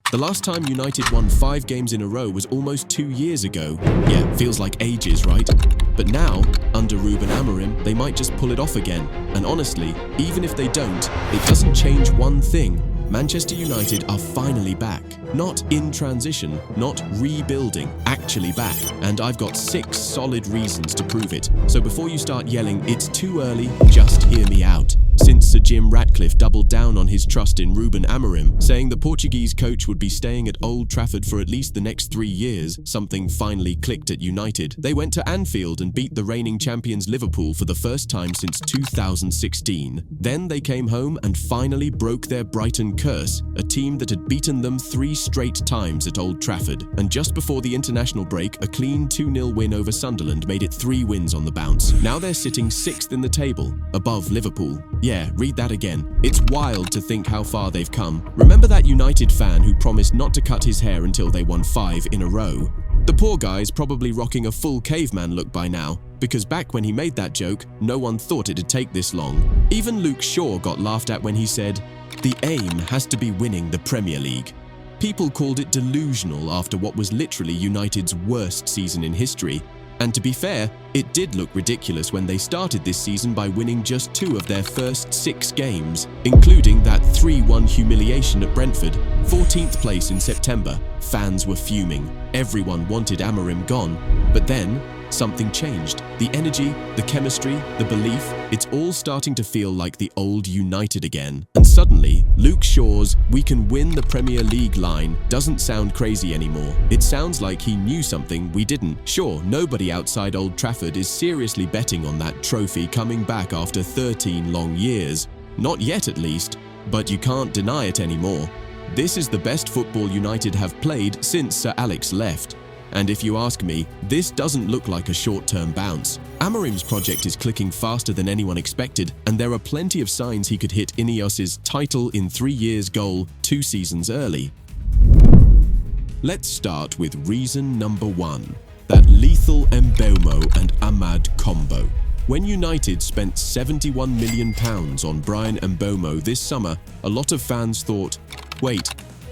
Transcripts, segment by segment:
The last time United won 5 games in a row was almost 2 years ago. Yeah, feels like ages, right? But now, under Ruben Amorim, they might just pull it off again. And honestly, even if they don't, it doesn't change one thing. Manchester United are finally back. Not in transition, not rebuilding, actually back. And I've got 6 solid reasons to prove it. So before you start yelling, it's too early, just hear me out. Since Sir Jim Ratcliffe doubled down on his trust in Ruben Amorim, saying the Portuguese coach would be staying at Old Trafford for at least the next 3 years, something finally clicked at United. They went to Anfield and beat the reigning champions Liverpool for the first time since 2016. Then they came home and finally broke their Brighton curse, a team that had beaten them 3 straight times at Old Trafford. And just before the international break, a clean 2-0 win over Sunderland made it 3 wins on the bounce. Now they're sitting 6th in the table, above Liverpool. Yeah, read that again. It's wild to think how far they've come. Remember that United fan who promised not to cut his hair until they won 5 in a row? The poor guy's probably rocking a full caveman look by now, because back when he made that joke, no one thought it'd take this long. Even Luke Shaw got laughed at when he said, "The aim has to be winning the Premier League." People called it delusional after what was literally United's worst season in history. And to be fair, it did look ridiculous when they started this season by winning just 2 of their first 6 games, including that 3-1 humiliation at Brentford. 14th place in September. Fans were fuming. Everyone wanted Amorim gone. But then, something changed. The energy, the chemistry, the belief, it's all starting to feel like the old United again. And suddenly, Luke Shaw's "we can win the Premier League" line doesn't sound crazy anymore. It sounds like he knew something we didn't. Sure, nobody outside Old Trafford is seriously betting on that trophy coming back after 13 long years. Not yet at least, but you can't deny it anymore. This is the best football United have played since Sir Alex left. And if you ask me, this doesn't look like a short-term bounce. Amorim's project is clicking faster than anyone expected, and there are plenty of signs he could hit Ineos's title in 3 years goal 2 seasons early. Let's start with reason number 1, that lethal Mbeumo and Amad combo. When United spent £71 million on Brian Mbeumo this summer, a lot of fans thought, wait,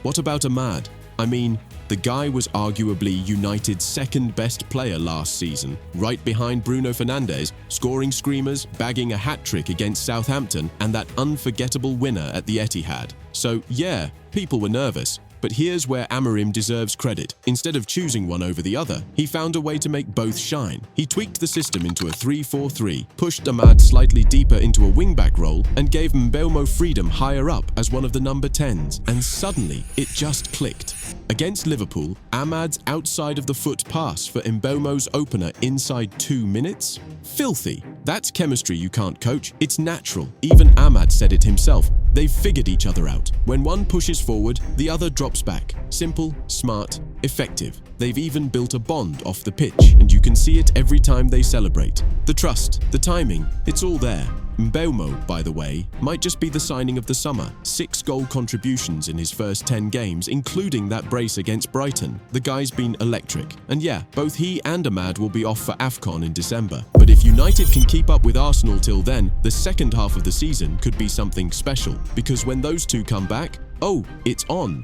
what about Amad? I mean, the guy was arguably United's second best player last season, right behind Bruno Fernandes, scoring screamers, bagging a hat-trick against Southampton, and that unforgettable winner at the Etihad. So yeah, people were nervous. But here's where Amorim deserves credit. Instead of choosing one over the other, he found a way to make both shine. He tweaked the system into a 3-4-3, pushed Amad slightly deeper into a wing-back role, and gave Mbeumo freedom higher up as one of the number 10s. And suddenly, it just clicked. Against Liverpool, Amad's outside-of-the-foot pass for Mbeumo's opener inside 2 minutes? Filthy. That's chemistry you can't coach. It's natural. Even Amad said it himself. They've figured each other out. When one pushes forward, the other drops back. Simple, smart, effective. They've even built a bond off the pitch, and you can see it every time they celebrate. The trust, the timing, it's all there. Mbeumo, by the way, might just be the signing of the summer. 6 goal contributions in his first 10 games, including that brace against Brighton. The guy's been electric. And yeah, both he and Amad will be off for AFCON in December. But if United can keep up with Arsenal till then, the second half of the season could be something special. Because when those two come back, oh, it's on.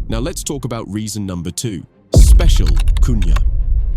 Now let's talk about reason number 2. Special Cunha.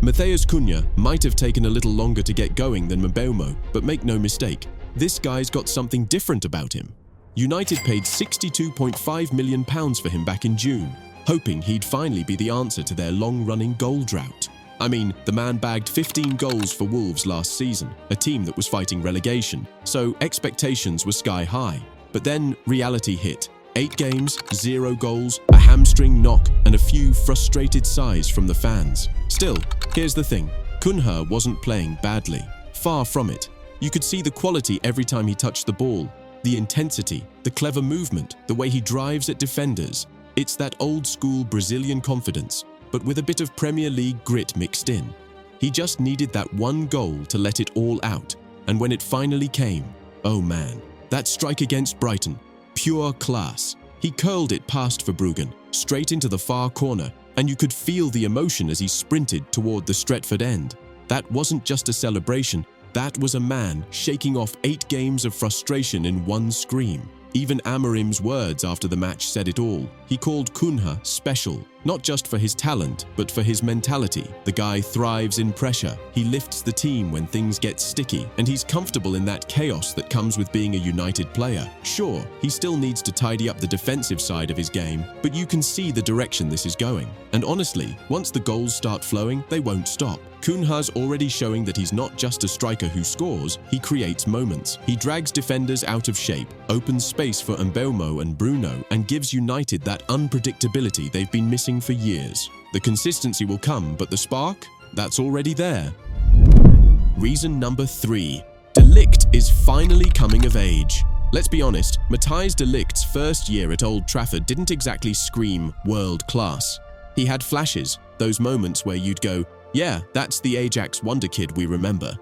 Matheus Cunha might have taken a little longer to get going than Mbeumo, but make no mistake, this guy's got something different about him. United paid £62.5 million for him back in June, hoping he'd finally be the answer to their long-running goal drought. I mean, the man bagged 15 goals for Wolves last season, a team that was fighting relegation, so expectations were sky high. But then reality hit. 8 games, 0 goals, a hamstring knock, and a few frustrated sighs from the fans. Still, here's the thing. Cunha wasn't playing badly. Far from it. You could see the quality every time he touched the ball. The intensity, the clever movement, the way he drives at defenders. It's that old-school Brazilian confidence, but with a bit of Premier League grit mixed in. He just needed that one goal to let it all out. And when it finally came, oh man, that strike against Brighton. Pure class. He curled it past Verbruggen, straight into the far corner, and you could feel the emotion as he sprinted toward the Stretford end. That wasn't just a celebration, that was a man shaking off 8 games of frustration in one scream. Even Amorim's words after the match said it all. He called Cunha special, not just for his talent, but for his mentality. The guy thrives in pressure. He lifts the team when things get sticky, and he's comfortable in that chaos that comes with being a United player. Sure, he still needs to tidy up the defensive side of his game, but you can see the direction this is going. And honestly, once the goals start flowing, they won't stop. Cunha's already showing that he's not just a striker who scores, he creates moments. He drags defenders out of shape, opens space for Mbeumo and Bruno, and gives United that unpredictability they've been missing for years. The consistency will come, but the spark? That's already there. Reason number 3. De Ligt is finally coming of age. Let's be honest, Matthijs de Ligt's first year at Old Trafford didn't exactly scream world class. He had flashes, those moments where you'd go, yeah, that's the Ajax wonder kid we remember.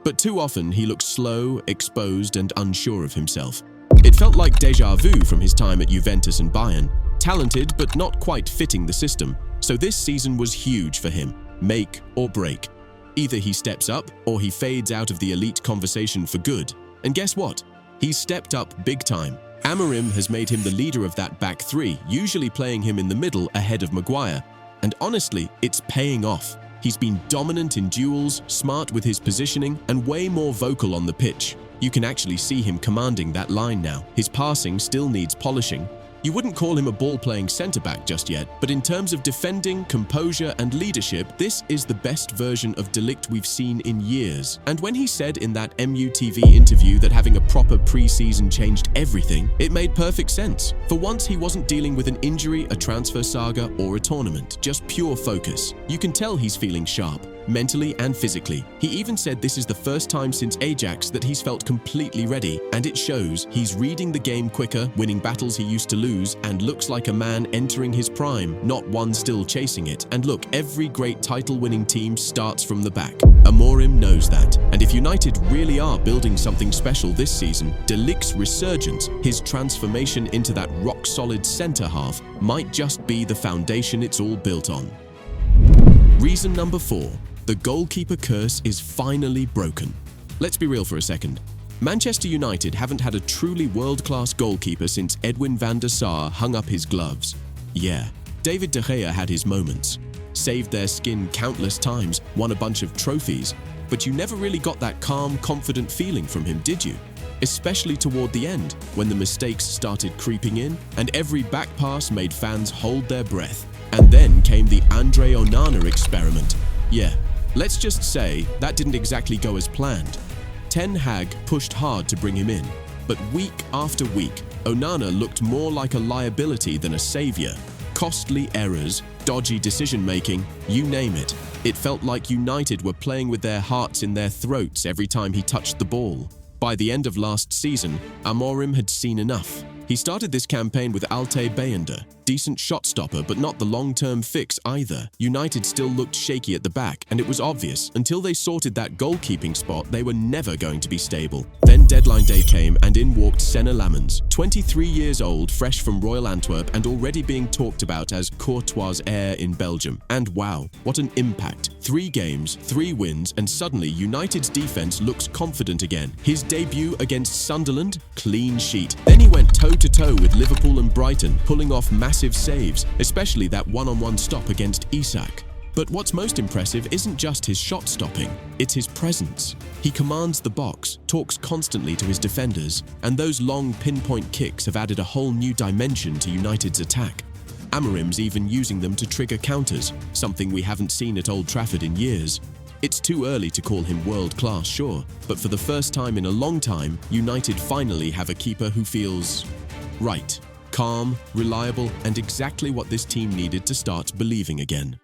But too often he looked slow, exposed, and unsure of himself. It felt like déjà vu from his time at Juventus and Bayern. Talented, but not quite fitting the system. So this season was huge for him. Make or break. Either he steps up, or he fades out of the elite conversation for good. And guess what? He's stepped up big time. Amorim has made him the leader of that back three, usually playing him in the middle ahead of Maguire. And honestly, it's paying off. He's been dominant in duels, smart with his positioning, and way more vocal on the pitch. You can actually see him commanding that line now. His passing still needs polishing. You wouldn't call him a ball-playing centre-back just yet, but in terms of defending, composure, and leadership, this is the best version of De Ligt we've seen in years. And when he said in that MUTV interview that having a proper pre-season changed everything, it made perfect sense. For once, he wasn't dealing with an injury, a transfer saga, or a tournament, just pure focus. You can tell he's feeling sharp, mentally and physically. He even said this is the first time since Ajax that he's felt completely ready, and it shows. He's reading the game quicker, winning battles he used to lose, and looks like a man entering his prime, not one still chasing it. And look, every great title-winning team starts from the back. Amorim knows that. And if United really are building something special this season, De Ligt's resurgence, his transformation into that rock-solid centre-half, might just be the foundation it's all built on. Reason number 4. The goalkeeper curse is finally broken. Let's be real for a second. Manchester United haven't had a truly world-class goalkeeper since Edwin van der Sar hung up his gloves. Yeah, David De Gea had his moments, saved their skin countless times, won a bunch of trophies, but you never really got that calm, confident feeling from him, did you? Especially toward the end, when the mistakes started creeping in, and every back pass made fans hold their breath. And then came the Andre Onana experiment. Yeah, let's just say that didn't exactly go as planned. Ten Hag pushed hard to bring him in, but week after week, Onana looked more like a liability than a savior. Costly errors, dodgy decision-making, you name it. It felt like United were playing with their hearts in their throats every time he touched the ball. By the end of last season, Amorim had seen enough. He started this campaign with Altay Bayender, decent shot stopper but not the long-term fix either. United still looked shaky at the back, and it was obvious, until they sorted that goalkeeping spot, they were never going to be stable. Then deadline day came and in walked Senna Lammens, 23 years old, fresh from Royal Antwerp and already being talked about as Courtois' heir in Belgium. And wow, what an impact. 3 games, 3 wins, and suddenly United's defense looks confident again. His debut against Sunderland, clean sheet. Then he went toe-to-toe with Liverpool and Brighton, pulling off massive saves, especially that one-on-one stop against Isak. But what's most impressive isn't just his shot stopping, it's his presence. He commands the box, talks constantly to his defenders, and those long pinpoint kicks have added a whole new dimension to United's attack. Amorim's even using them to trigger counters, something we haven't seen at Old Trafford in years. It's too early to call him world-class, sure, but for the first time in a long time, United finally have a keeper who feels right. Calm, reliable, and exactly what this team needed to start believing again.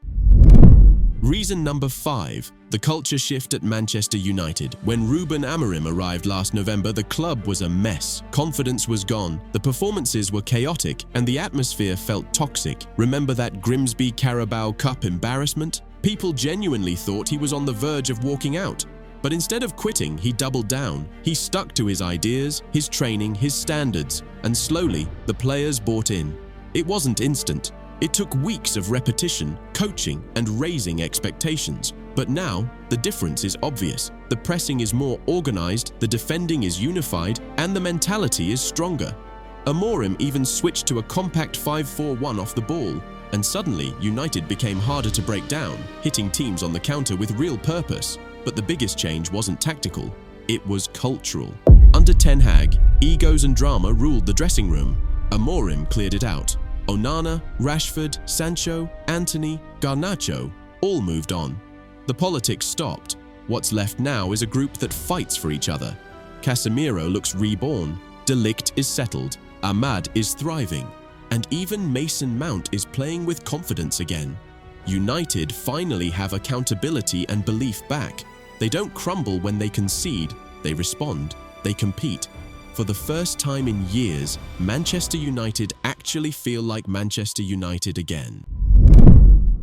Reason number 5. The culture shift at Manchester United. When Ruben Amorim arrived last November, the club was a mess. Confidence was gone, the performances were chaotic, and the atmosphere felt toxic. Remember that Grimsby Carabao Cup embarrassment? People genuinely thought he was on the verge of walking out. But instead of quitting, he doubled down. He stuck to his ideas, his training, his standards, and slowly, the players bought in. It wasn't instant. It took weeks of repetition, coaching, and raising expectations. But now, the difference is obvious. The pressing is more organized, the defending is unified, and the mentality is stronger. Amorim even switched to a compact 5-4-1 off the ball, and suddenly United became harder to break down, hitting teams on the counter with real purpose. But the biggest change wasn't tactical, it was cultural. Under Ten Hag, egos and drama ruled the dressing room. Amorim cleared it out. Onana, Rashford, Sancho, Antony, Garnacho all moved on. The politics stopped. What's left now is a group that fights for each other. Casemiro looks reborn, De Ligt is settled, Ahmad is thriving, and even Mason Mount is playing with confidence again. United finally have accountability and belief back. They don't crumble when they concede, they respond, they compete. For the first time in years, Manchester United actually feel like Manchester United again.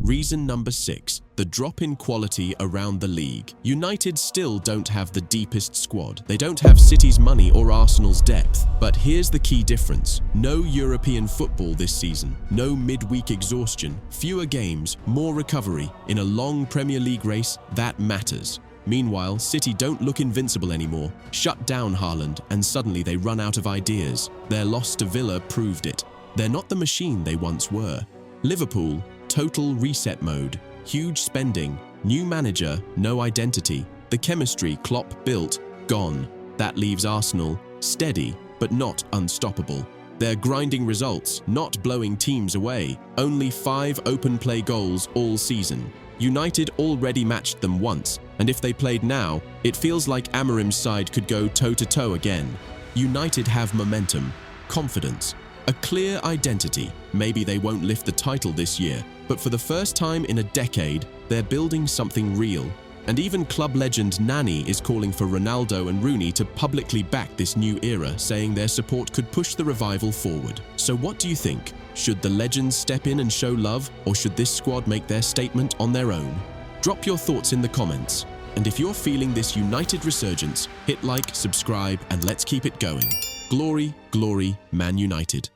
Reason number 6, the drop in quality around the league. United still don't have the deepest squad. They don't have City's money or Arsenal's depth. But here's the key difference. No European football this season. No midweek exhaustion. Fewer games, more recovery. In a long Premier League race, that matters. Meanwhile, City don't look invincible anymore. Shut down Haaland, and suddenly they run out of ideas. Their loss to Villa proved it. They're not the machine they once were. Liverpool, total reset mode. Huge spending, new manager, no identity. The chemistry Klopp built, gone. That leaves Arsenal, steady, but not unstoppable. They're grinding results, not blowing teams away. Only 5 open play goals all season. United already matched them once, and if they played now, it feels like Amorim's side could go toe-to-toe again. United have momentum, confidence, a clear identity. Maybe they won't lift the title this year, but for the first time in a decade, they're building something real. And even club legend Nani is calling for Ronaldo and Rooney to publicly back this new era, saying their support could push the revival forward. So what do you think? Should the legends step in and show love, or should this squad make their statement on their own? Drop your thoughts in the comments. And if you're feeling this United resurgence, hit like, subscribe, and let's keep it going. Glory, glory, Man United.